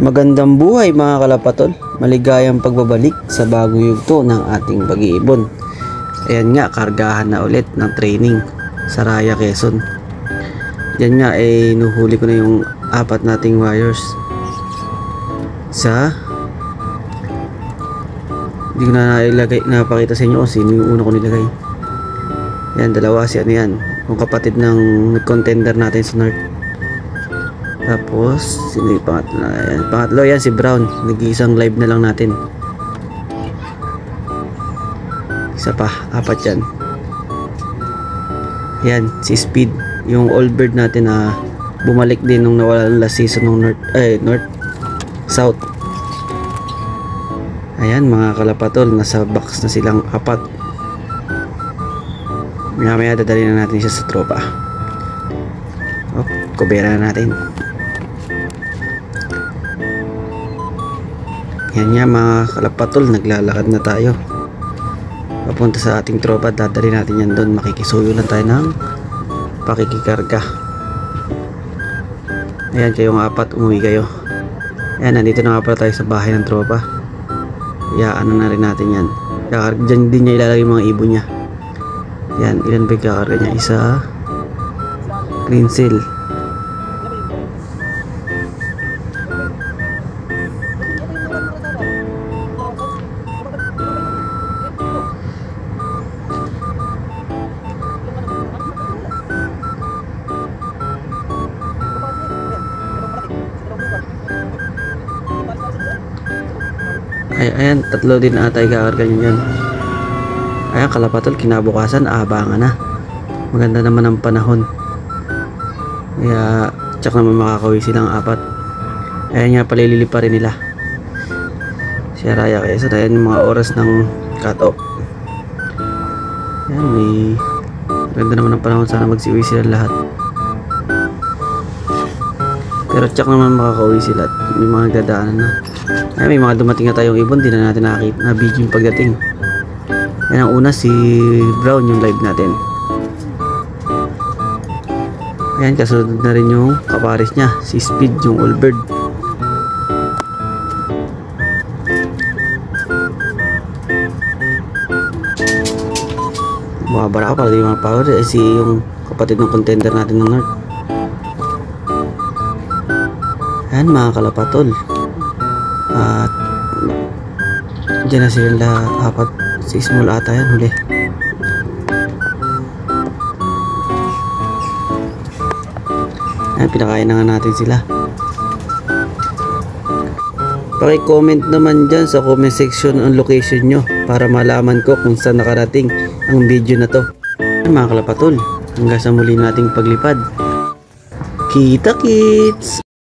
Magandang buhay mga kalapatol, maligayang pagbabalik sa bagong yugto ng ating pag-iibon. Ayan nga, kargahan na ulit ng training sa Raya, Quezon. Yan nga, nuhuli ko na yung 4 nating wires sa hindi ko na napakita sa inyo kung sino yung una ko nilagay. Yan, dalawa si ano yan, yung kapatid ng contender natin sa North. Tapos sino yung pangatlo? Ayan, pangatlo yan si Brown. Nag-iisang live na lang natin. Isa pa, 4 yan. Yan si Speed, yung old bird natin na bumalik din nung nawala last season ng North South. Ayan mga kalapatol, nasa box na silang 4. Maya dadali na natin siya sa tropa. Kubera na natin. Yan nga mga kalapatol, naglalakad na tayo papunta sa ating tropa. Dadali natin yan doon, makikisuyo lang tayo ng pakikikarga. Ayan kayong 4, umuwi kayo. Ayan, nandito na nga pala tayo sa bahay ng tropa. Ano na rin natin yan. Diyan din niya ilalagay yung mga ibon niya. Yan, ilan ba kakarga niya? Isa, green seal. Ayan, 3 din ata ikakarga nyo yan. Ayan, kalapatol, kinabukasan, abangan na. Maganda naman ang panahon. Kaya, tsak naman makakawi silang 4. Ayan nga, palilili pa rin nila. Si Raya Quezon, ayan yung mga oras ng cut-off. Ayan, maganda naman ang panahon. Sana magsiuwi sila lahat. Pero tsak naman makakauwi sila at may mga dadaanan na. Ay, may mga dumating na tayong ibon, di na natin nakakita na video yung pagdating. Yan ang una, si Brown yung live natin. Ayan, kasunod na rin yung kaparis niya, si Speed yung old bird. Mababara ka para di mga power. Si yung kapatid ng contender natin ng North. Ayan mga kalapatol, at dyan na sila 4. Si small ata yan huli. Ayan, pinakain na nga natin sila. Paki-comment naman dyan sa comment section ang location nyo para malaman ko kung saan nakarating ang video na to. Ayan mga kalapatol, hanggang sa muli nating paglipad. Kita kits!